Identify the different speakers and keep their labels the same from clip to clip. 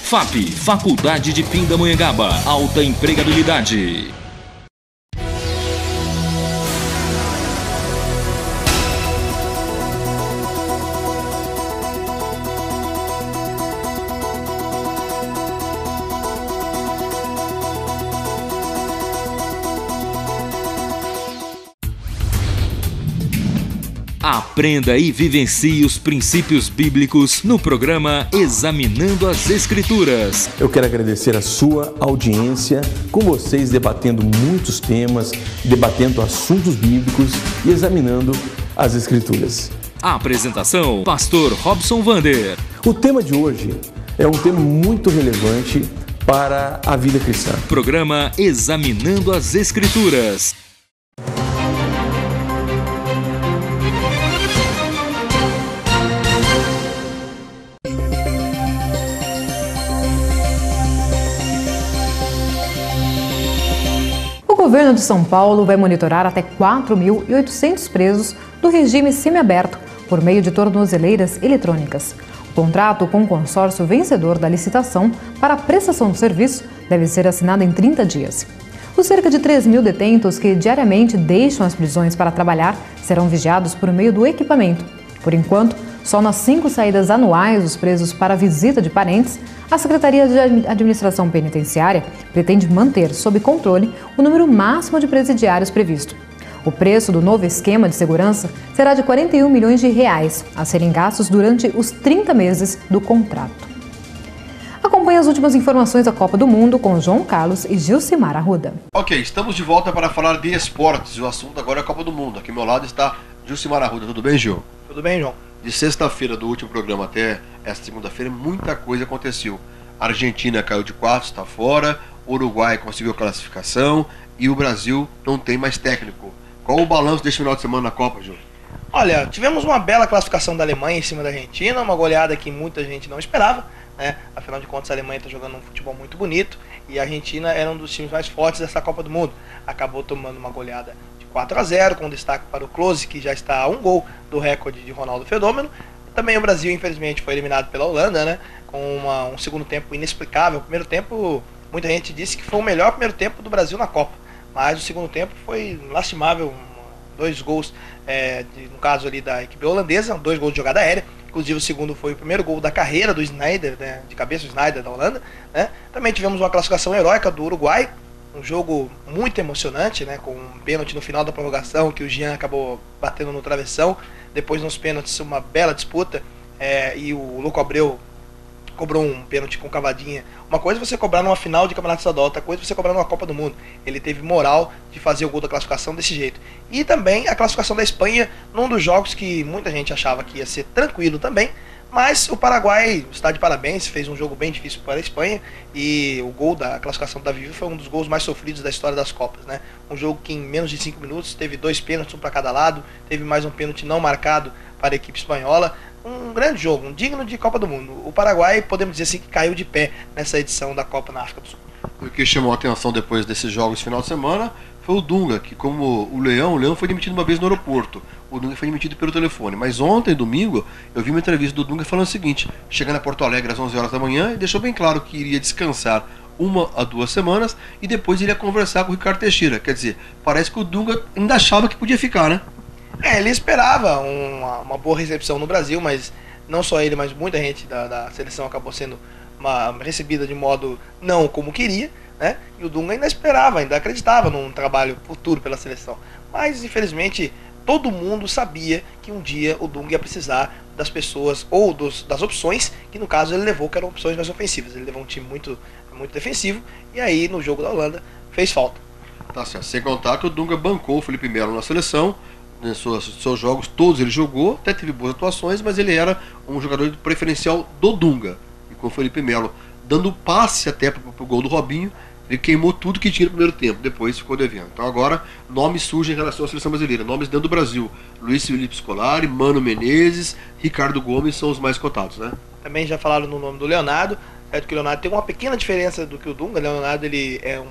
Speaker 1: FAP, Faculdade de Pindamonhangaba, alta empregabilidade. Aprenda e vivencie os princípios bíblicos no programa Examinando as Escrituras.
Speaker 2: Eu quero agradecer a sua audiência, com vocês debatendo muitos temas, debatendo assuntos bíblicos e examinando as Escrituras.
Speaker 1: A apresentação, Pastor Robson Vander.
Speaker 2: O tema de hoje é um tema muito relevante para a vida cristã.
Speaker 1: Programa Examinando as Escrituras.
Speaker 3: O governo de São Paulo vai monitorar até 4.800 presos do regime semiaberto por meio de tornozeleiras eletrônicas. O contrato com o consórcio vencedor da licitação para a prestação do serviço deve ser assinado em 30 dias. Os cerca de 3.000 detentos que diariamente deixam as prisões para trabalhar serão vigiados por meio do equipamento. Por enquanto, só nas 5 saídas anuais dos presos para visita de parentes, a Secretaria de Administração Penitenciária pretende manter sob controle o número máximo de presidiários previsto. O preço do novo esquema de segurança será de R$ 41 milhões a serem gastos durante os 30 meses do contrato. Acompanhe as últimas informações da Copa do Mundo com João Carlos e Gilcimar Arruda.
Speaker 4: Ok, estamos de volta para falar de esportes. O assunto agora é a Copa do Mundo. Aqui ao meu lado está Gilcimar Arruda. Tudo bem, Gil?
Speaker 5: Tudo bem, João.
Speaker 4: De sexta-feira do último programa até esta segunda-feira, muita coisa aconteceu. A Argentina caiu de 4, está fora. O Uruguai conseguiu classificação e o Brasil não tem mais técnico. Qual o balanço deste final de semana na Copa, Gil?
Speaker 5: Olha, tivemos uma bela classificação da Alemanha em cima da Argentina, uma goleada que muita gente não esperava, né? Afinal de contas, a Alemanha está jogando um futebol muito bonito e a Argentina era um dos times mais fortes dessa Copa do Mundo. Acabou tomando uma goleada de 4-0, com destaque para o Klose, que já está a um gol do recorde de Ronaldo Fenômeno. Também o Brasil, infelizmente, foi eliminado pela Holanda, né? Com um segundo tempo inexplicável. O primeiro tempo, muita gente disse que foi o melhor primeiro tempo do Brasil na Copa, mas o segundo tempo foi lastimável. 2 gols, no caso ali da equipe holandesa, 2 gols de jogada aérea. Inclusive o segundo foi o primeiro gol da carreira do Sneijder, né, de cabeça do Sneijder da Holanda, né? Também tivemos uma classificação heróica do Uruguai, um jogo muito emocionante, né, com um pênalti no final da prorrogação que o Jean acabou batendo no travessão. Depois nos pênaltis uma bela disputa, e o Louco Abreu cobrou um pênalti com cavadinha. Uma coisa é você cobrar numa final de campeonato estadual, outra coisa é você cobrar numa Copa do Mundo. Ele teve moral de fazer o gol da classificação desse jeito. E também a classificação da Espanha, num dos jogos que muita gente achava que ia ser tranquilo também, mas o Paraguai está de parabéns, fez um jogo bem difícil para a Espanha, e o gol da classificação da Vivi foi um dos gols mais sofridos da história das Copas, né? Um jogo que em menos de 5 minutos teve 2 pênaltis, um para cada lado, teve mais um pênalti não marcado para a equipe espanhola. Um grande jogo, um digno de Copa do Mundo. O Paraguai, podemos dizer assim, que caiu de pé nessa edição da Copa na África do Sul.
Speaker 4: O que chamou a atenção depois desses jogos final de semana foi o Dunga, que como o Leão foi demitido uma vez no aeroporto. O Dunga foi demitido pelo telefone. Mas ontem, domingo, eu vi uma entrevista do Dunga falando o seguinte: chegando a Porto Alegre às 11 horas da manhã e deixou bem claro que iria descansar 1 a 2 semanas e depois iria conversar com o Ricardo Teixeira. Quer dizer, parece que o Dunga ainda achava que podia ficar, né?
Speaker 5: Ele esperava uma boa recepção no Brasil, mas não só ele, mas muita gente da seleção acabou sendo recebida de modo não como queria, né? E o Dunga ainda esperava, ainda acreditava num trabalho futuro pela seleção. Mas, infelizmente, todo mundo sabia que um dia o Dunga ia precisar das pessoas ou das opções, que no caso ele levou, que eram opções mais ofensivas. Ele levou um time muito defensivo, e aí no jogo da Holanda fez falta.
Speaker 4: Tá certo. Sem contar que o Dunga bancou o Felipe Melo na seleção. Nos seus jogos todos ele jogou, até teve boas atuações, mas ele era um jogador preferencial do Dunga. E com o Felipe Melo dando passe até para o gol do Robinho, ele queimou tudo que tinha no primeiro tempo, depois ficou devendo. Então agora nomes surgem em relação à seleção brasileira, nomes dentro do Brasil: Luiz Felipe Scolari, Mano Menezes, Ricardo Gomes são os mais cotados, né?
Speaker 5: Também já falaram no nome do Leonardo, certo que o Leonardo tem uma pequena diferença do que o Dunga. O Leonardo ele é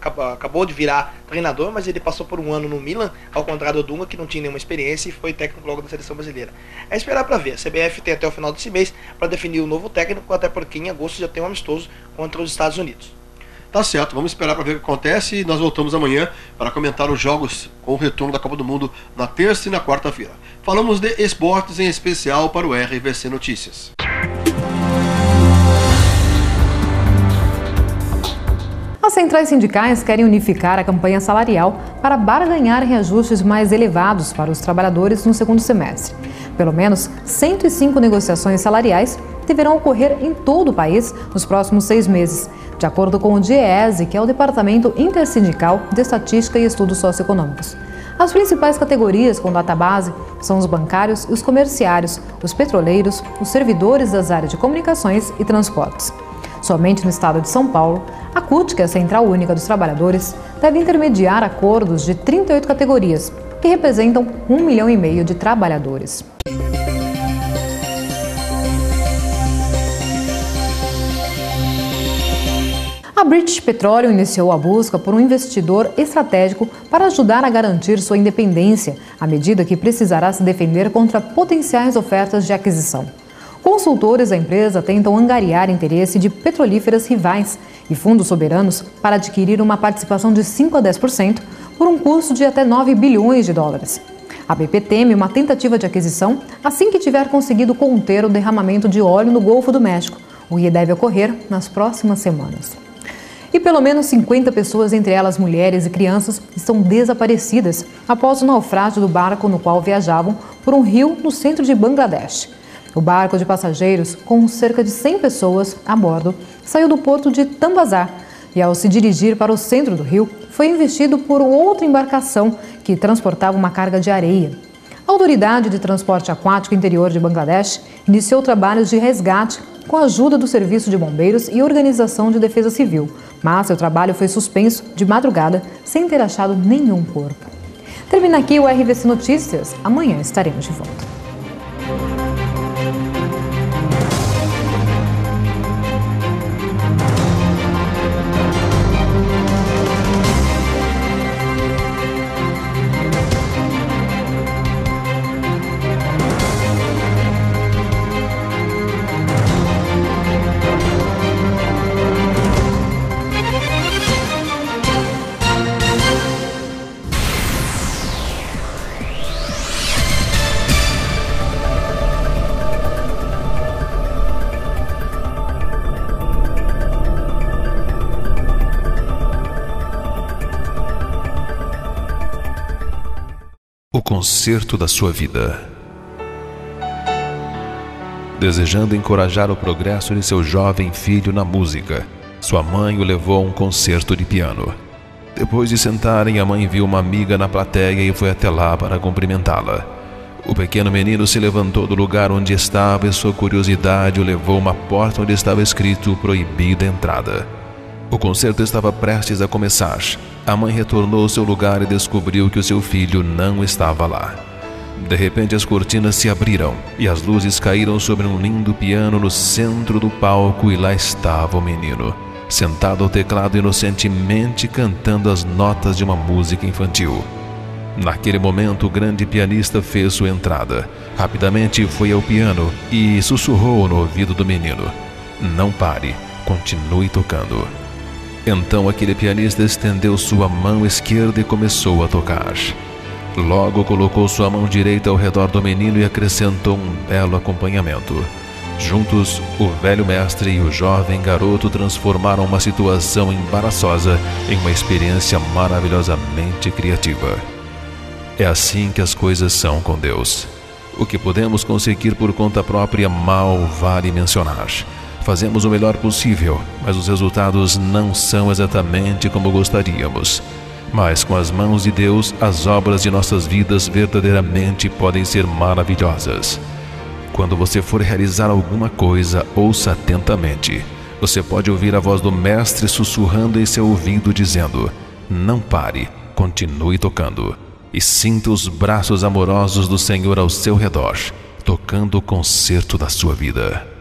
Speaker 5: acabou de virar treinador, mas ele passou por um ano no Milan, ao contrário do Dunga, que não tinha nenhuma experiência e foi técnico logo da seleção brasileira. É esperar para ver. A CBF tem até o final desse mês para definir o novo técnico, até porque em agosto já tem um amistoso contra os Estados Unidos.
Speaker 4: Tá certo, vamos esperar para ver o que acontece e nós voltamos amanhã para comentar os jogos com o retorno da Copa do Mundo na terça e na quarta-feira. Falamos de esportes, em especial para o RVC Notícias.
Speaker 3: As centrais sindicais querem unificar a campanha salarial para barganhar reajustes mais elevados para os trabalhadores no segundo semestre. Pelo menos 105 negociações salariais deverão ocorrer em todo o país nos próximos 6 meses, de acordo com o DIEESE, que é o Departamento Intersindical de Estatística e Estudos Socioeconômicos. As principais categorias com database são os bancários e os comerciários, os petroleiros, os servidores das áreas de comunicações e transportes. Somente no estado de São Paulo, a CUT, que é a Central Única dos Trabalhadores, deve intermediar acordos de 38 categorias, que representam 1,5 milhão de trabalhadores. A British Petroleum iniciou a busca por um investidor estratégico para ajudar a garantir sua independência, à medida que precisará se defender contra potenciais ofertas de aquisição. Consultores da empresa tentam angariar interesse de petrolíferas rivais e fundos soberanos para adquirir uma participação de 5 a 10% por um custo de até 9 bilhões de dólares. A BP teme uma tentativa de aquisição assim que tiver conseguido conter o derramamento de óleo no Golfo do México, o que deve ocorrer nas próximas semanas. E pelo menos 50 pessoas, entre elas mulheres e crianças, estão desaparecidas após o naufrágio do barco no qual viajavam por um rio no centro de Bangladesh. O barco de passageiros, com cerca de 100 pessoas a bordo, saiu do porto de Tambazar e, ao se dirigir para o centro do rio, foi investido por outra embarcação que transportava uma carga de areia. A Autoridade de Transporte Aquático Interior de Bangladesh iniciou trabalhos de resgate com a ajuda do Serviço de Bombeiros e Organização de Defesa Civil, mas seu trabalho foi suspenso de madrugada sem ter achado nenhum corpo. Termina aqui o RVC Notícias. Amanhã estaremos de volta.
Speaker 6: O concerto da sua vida. Desejando encorajar o progresso de seu jovem filho na música, sua mãe o levou a um concerto de piano. Depois de sentarem, a mãe viu uma amiga na plateia e foi até lá para cumprimentá-la. O pequeno menino se levantou do lugar onde estava e sua curiosidade o levou a uma porta onde estava escrito "Proibida entrada". O concerto estava prestes a começar. A mãe retornou ao seu lugar e descobriu que o seu filho não estava lá. De repente as cortinas se abriram e as luzes caíram sobre um lindo piano no centro do palco, e lá estava o menino, sentado ao teclado inocentemente cantando as notas de uma música infantil. Naquele momento o grande pianista fez sua entrada. Rapidamente foi ao piano e sussurrou no ouvido do menino: "Não pare, continue tocando". Então aquele pianista estendeu sua mão esquerda e começou a tocar. Logo colocou sua mão direita ao redor do menino e acrescentou um belo acompanhamento. Juntos, o velho mestre e o jovem garoto transformaram uma situação embaraçosa em uma experiência maravilhosamente criativa. É assim que as coisas são com Deus. O que podemos conseguir por conta própria mal vale mencionar. Fazemos o melhor possível, mas os resultados não são exatamente como gostaríamos. Mas com as mãos de Deus, as obras de nossas vidas verdadeiramente podem ser maravilhosas. Quando você for realizar alguma coisa, ouça atentamente. Você pode ouvir a voz do Mestre sussurrando em seu ouvido dizendo: "Não pare, continue tocando". E sinta os braços amorosos do Senhor ao seu redor, tocando o concerto da sua vida.